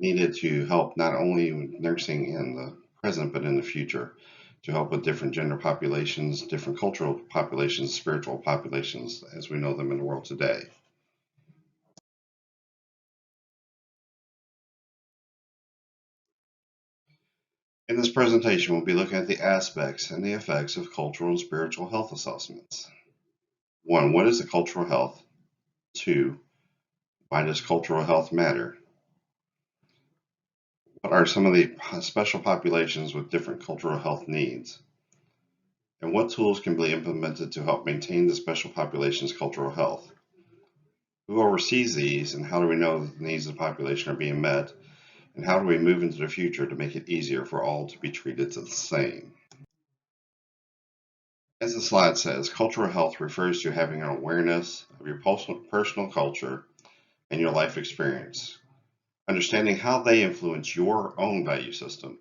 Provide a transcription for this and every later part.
needed to help not only with nursing in the present but in the future, to help with different gender populations, different cultural populations, spiritual populations as we know them in the world today. In this presentation, we'll be looking at the aspects and the effects of cultural and spiritual health assessments. 1. What is the cultural health? 2. Why does cultural health matter? What are some of the special populations with different cultural health needs? And what tools can be implemented to help maintain the special population's cultural health? Who oversees these, and how do we know that the needs of the population are being met? And how do we move into the future to make it easier for all to be treated the same? As the slide says, cultural health refers to having an awareness of your personal culture and your life experience, understanding how they influence your own value system.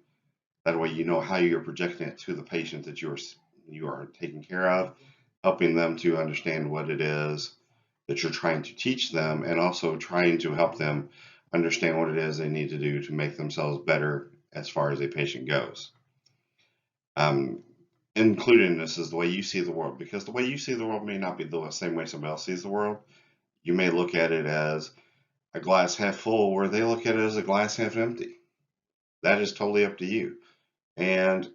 That way you know how you're projecting it to the patient that you are taking care of, helping them to understand what it is that you're trying to teach them, and also trying to help them understand what it is they need to do to make themselves better as far as a patient goes. Included in this is the way you see the world, because the way you see the world may not be the same way somebody else sees the world. You may look at it as a glass half full, where they look at it as a glass half empty. That is totally up to you. And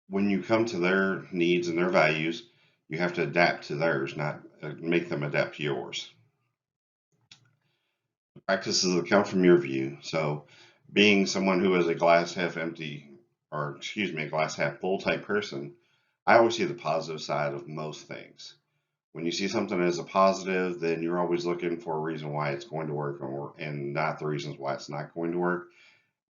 when you come to their needs and their values, you have to adapt to theirs, not make them adapt to yours. The practices that come from your view. So, being someone who is a glass half empty, or excuse me, a glass half full type person, I always see the positive side of most things. When you see something as a positive, then you're always looking for a reason why it's going to work, and not the reasons why it's not going to work.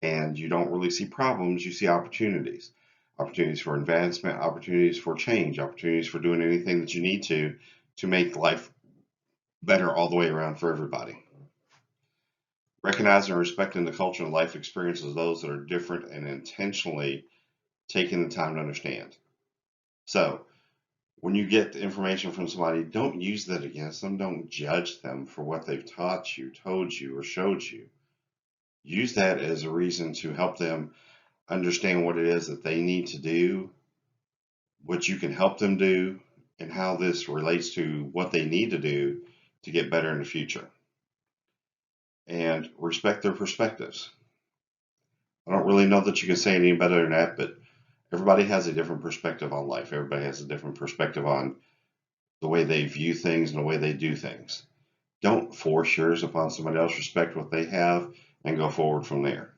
And you don't really see problems, you see opportunities. Opportunities for advancement, opportunities for change, opportunities for doing anything that you need to make life better all the way around for everybody. Recognizing and respecting the culture and life experiences of those that are different, and intentionally taking the time to understand. So, when you get information from somebody, don't use that against them. Don't judge them for what they've taught you, told you, or showed you. Use that as a reason to help them understand what it is that they need to do, what you can help them do, and how this relates to what they need to do to get better in the future. And respect their perspectives. I don't really know that you can say any better than that, but everybody has a different perspective on life. Everybody has a different perspective on the way they view things and the way they do things. Don't force yours upon somebody else. Respect what they have and go forward from there.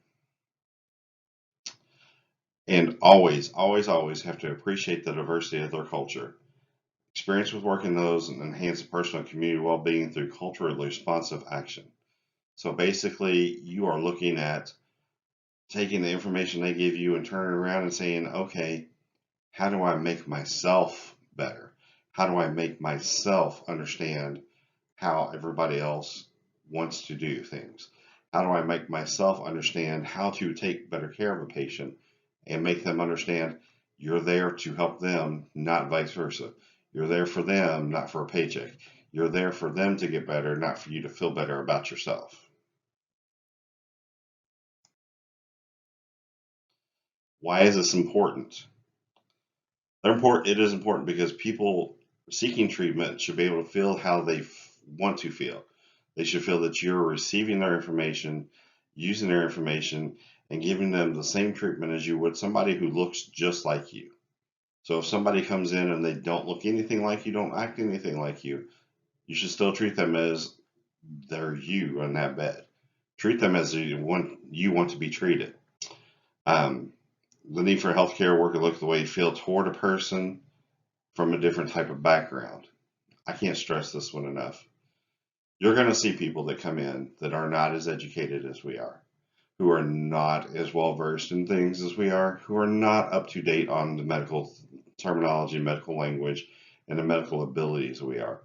And always, always, always have to appreciate the diversity of their culture. Experience with working those and enhance the personal and community well-being through culturally responsive action. So basically, you are looking at taking the information they give you and turning around and saying, okay, how do I make myself better? How do I make myself understand how everybody else wants to do things? How do I make myself understand how to take better care of a patient and make them understand you're there to help them, not vice versa. You're there for them, not for a paycheck. You're there for them to get better, not for you to feel better about yourself. Why is this important? It is important because people seeking treatment should be able to feel how they want to feel. They should feel that you're receiving their information, using their information, and giving them the same treatment as you would somebody who looks just like you. So if somebody comes in and they don't look anything like you, don't act anything like you should still treat them as they're you in that bed. Treat them as you want to be treated. Um, the need for healthcare worker look the way you feel toward a person from a different type of background. I can't stress this one enough. You're going to see people that come in that are not as educated as we are, who are not as well versed in things as we are, who are not up to date on the medical terminology, medical language, and the medical abilities we are.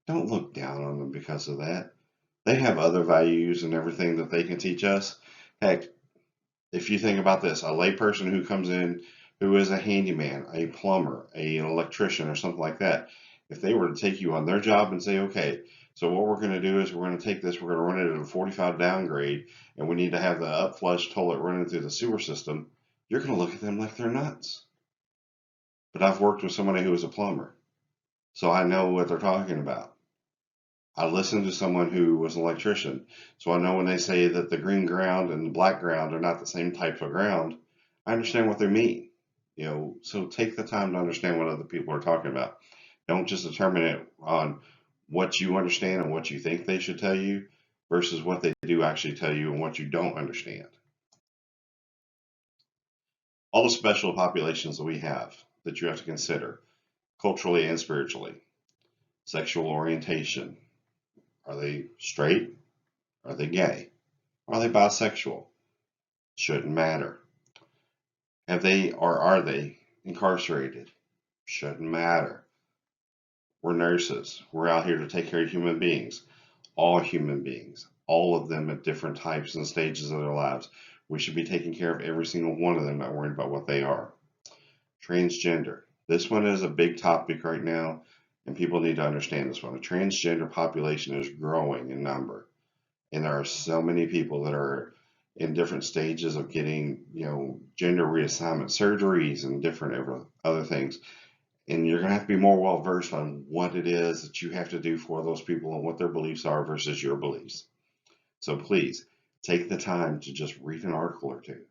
Don't look down on them because of that. They have other values and everything that they can teach us. Heck, if you think about this, a layperson who comes in who is a handyman, a plumber, an electrician, or something like that, if they were to take you on their job and say, okay, So what we're going to do is we're going to take this, we're going to run it at a 45 downgrade, and we need to have the upflush toilet running through the sewer system. You're going to look at them like they're nuts. But I've worked with somebody who was a plumber, so I know what they're talking about. I listened to someone who was an electrician, so I know when they say that the green ground and the black ground are not the same type of ground, I understand what they mean. So take the time to understand what other people are talking about. Don't just determine it on what you understand and what you think they should tell you versus what they do actually tell you and what you don't understand. All the special populations that we have that you have to consider, culturally and spiritually, sexual orientation. Are they straight? Are they gay? Are they bisexual? Shouldn't matter. Have they or are they incarcerated? Shouldn't matter. We're nurses. We're out here to take care of human beings. All human beings. All of them at different types and stages of their lives. We should be taking care of every single one of them, not worried about what they are. Transgender. This one is a big topic right now, and people need to understand this one. The transgender population is growing in number, and there are so many people that are in different stages of getting, gender reassignment surgeries and different other things. And you're going to have to be more well versed on what it is that you have to do for those people and what their beliefs are versus your beliefs. So please take the time to just read an article or two.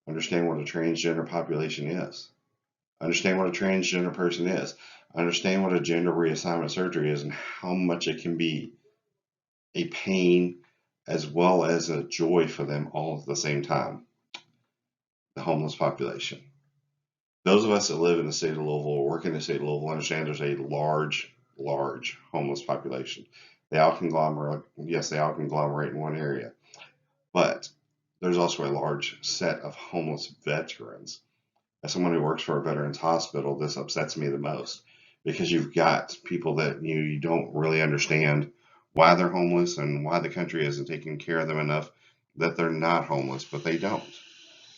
Understand what a transgender population is. Understand what a transgender person is. Understand what a gender reassignment surgery is and how much it can be a pain as well as a joy for them all at the same time. The homeless population. Those of us that live in the state of Louisville or work in the state of Louisville understand there's a large homeless population. They all conglomerate in one area, but there's also a large set of homeless veterans. As someone who works for a veterans hospital, this upsets me the most because you've got people that you don't really understand why they're homeless and why the country isn't taking care of them enough that they're not homeless, but they don't.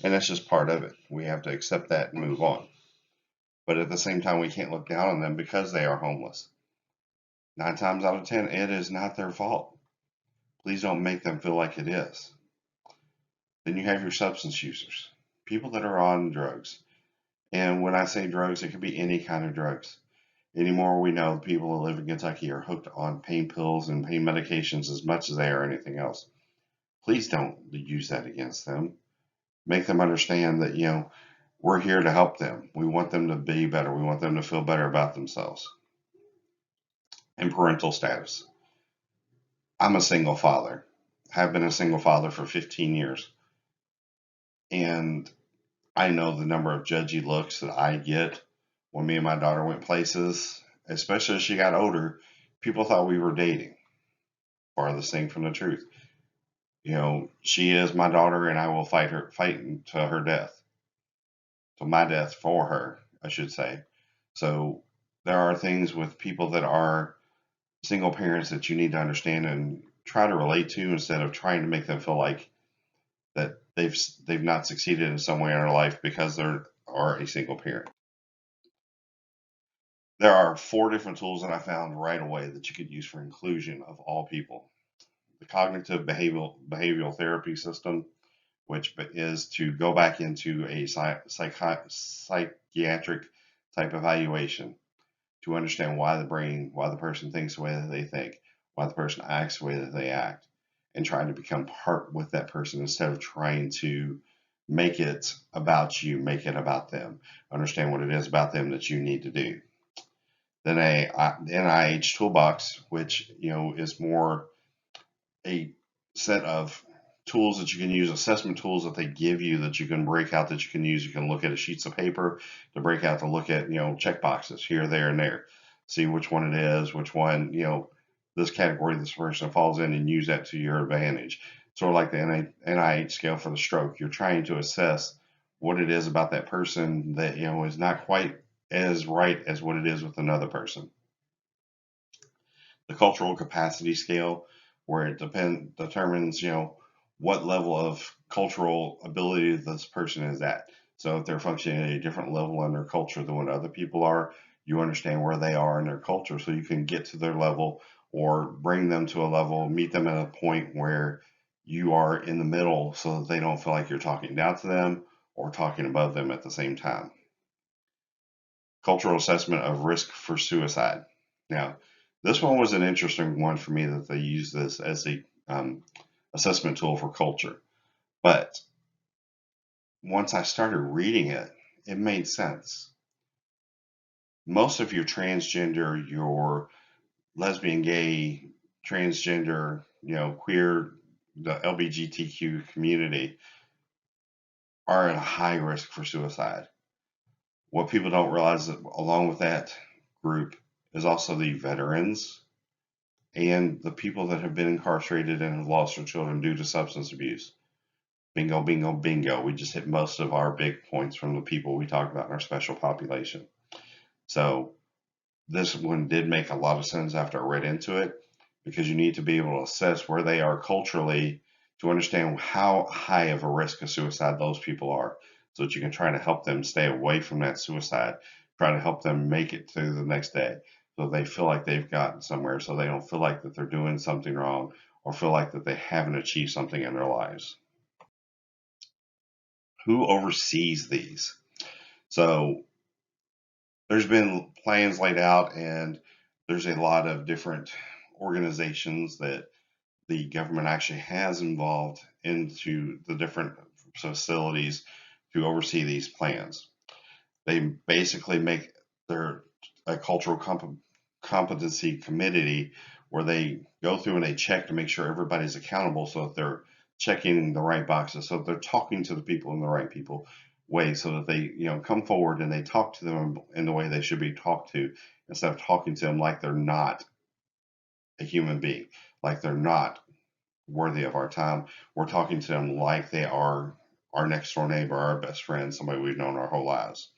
And that's just part of it. We have to accept that and move on. But at the same time, we can't look down on them because they are homeless. 9 times out of 10, it is not their fault. Please don't make them feel like it is. Then you have your substance users, people that are on drugs. And when I say drugs, it could be any kind of drugs. Anymore, we know people that live in Kentucky are hooked on pain pills and pain medications as much as they are anything else. Please don't use that against them. Make them understand that, we're here to help them. We want them to be better. We want them to feel better about themselves. And parental status. I'm a single father. Have been a single father for 15 years. And I know the number of judgy looks that I get when me and my daughter went places, especially as she got older. People thought we were dating. Farthest thing from the truth. She is my daughter, and I will fight to her death, to my death for her, I should say. So there are things with people that are single parents that you need to understand and try to relate to instead of trying to make them feel like that they've not succeeded in some way in their life because they are a single parent. There are 4 different tools that I found right away that you could use for inclusion of all people. The cognitive behavioral therapy system, which is to go back into a psychiatric type evaluation to understand why the person thinks the way that they think, why the person acts the way that they act, and trying to become part with that person instead of trying to make it about you, make it about them. Understand what it is about them that you need to do. Then a NIH toolbox, which is more a set of tools that you can use, assessment tools that they give you that you can break out, that you can use. You can look at sheets of paper to break out, to look at, check boxes here, there, and there. See which one it is, which one, this category this person falls in, and use that to your advantage. Sort of like the NIH scale for the stroke. You're trying to assess what it is about that person that, is not quite as right as what it is with another person. The cultural capacity scale, where it determines, what level of cultural ability this person is at. So if they're functioning at a different level in their culture than what other people are, you understand where they are in their culture so you can get to their level or bring them to a level, meet them at a point where you are in the middle so that they don't feel like you're talking down to them or talking above them at the same time. Cultural assessment of risk for suicide. Now, this one was an interesting one for me that they use this as a assessment tool for culture. But once I started reading it, it made sense. Most of your transgender, your lesbian, gay, transgender, queer, the LGBTQ community are at a high risk for suicide. What people don't realize is that along with that group is also the veterans and the people that have been incarcerated and have lost their children due to substance abuse. Bingo, bingo, bingo. We just hit most of our big points from the people we talked about in our special population. So this one did make a lot of sense after I read into it, because you need to be able to assess where they are culturally to understand how high of a risk of suicide those people are, so that you can try to help them stay away from that suicide, try to help them make it through the next day so they feel like they've gotten somewhere, so they don't feel like that they're doing something wrong or feel like that they haven't achieved something in their lives. Who oversees these? So there's been plans laid out, and there's a lot of different organizations that the government actually has involved into the different facilities to oversee these plans. They basically make their a cultural competency committee where they go through and they check to make sure everybody's accountable, so that they're checking the right boxes, so that they're talking to the people in the right people way, so that they come forward and they talk to them in the way they should be talked to, instead of talking to them like they're not a human being, like they're not worthy of our time. We're talking to them like they are our next door neighbor, our best friend, somebody we've known our whole lives.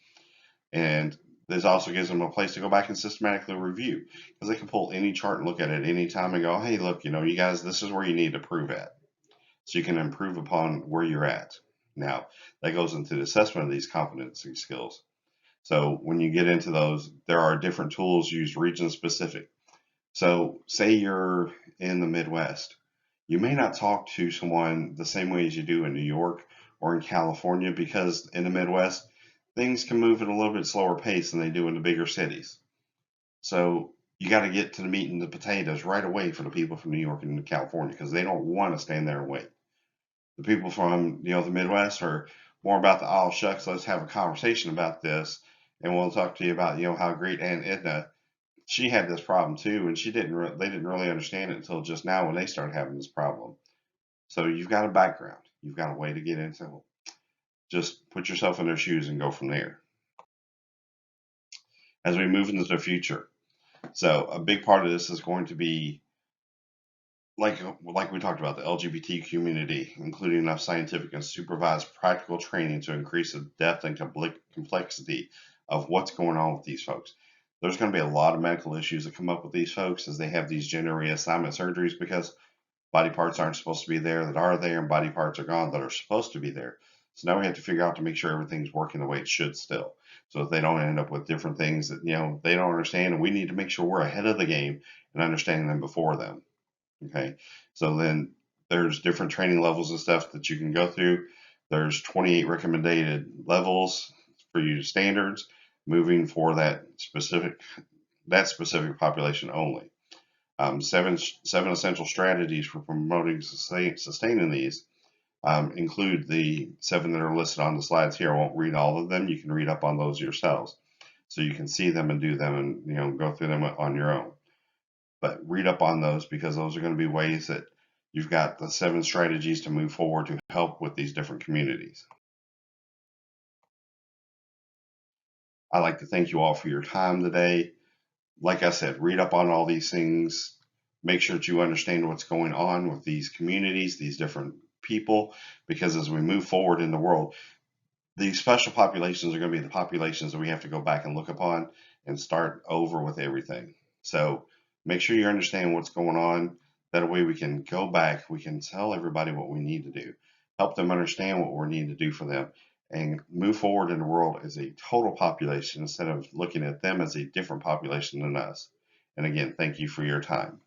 And this also gives them a place to go back and systematically review, because they can pull any chart and look at it any time and go, hey, look, you guys, this is where you need to improve at. So you can improve upon where you're at. Now, that goes into the assessment of these competency skills. So when you get into those, there are different tools used region specific. So say you're in the Midwest. You may not talk to someone the same way as you do in New York or in California, because in the Midwest, things can move at a little bit slower pace than they do in the bigger cities. So you got to get to the meat and the potatoes right away for the people from New York and California, because they don't want to stand there and wait. The people from the Midwest are more about the, oh shucks, let's have a conversation about this, and we'll talk to you about how great Aunt Edna, she had this problem too, and they didn't really understand it until just now when they started having this problem. So you've got a background, you've got a way to get into it. Just put yourself in their shoes and go from there. As we move into the future, so a big part of this is going to be like we talked about, the LGBT community, including enough scientific and supervised practical training to increase the depth and complexity of what's going on with these folks. There's going to be a lot of medical issues that come up with these folks as they have these gender reassignment surgeries, because body parts aren't supposed to be there that are there, and body parts are gone that are supposed to be there. So now we have to figure out to make sure everything's working the way it should still, so that they don't end up with different things that they don't understand, and we need to make sure we're ahead of the game and understanding them before them. Okay, so then there's different training levels and stuff that you can go through. There's 28 recommended levels for you standards, moving for that specific population only. Seven essential strategies for promoting sustaining these include the 7 that are listed on the slides here. I won't read all of them. You can read up on those yourselves, so you can see them and do them, and go through them on your own. But read up on those, because those are going to be ways that you've got the 7 strategies to move forward to help with these different communities. I'd like to thank you all for your time today. Like I said, read up on all these things. Make sure that you understand what's going on with these communities, these different people, because as we move forward in the world, these special populations are going to be the populations that we have to go back and look upon and start over with everything. So make sure you understand what's going on. That way we can go back, we can tell everybody what we need to do, help them understand what we need to do for them, and move forward in the world as a total population instead of looking at them as a different population than us. And again, thank you for your time.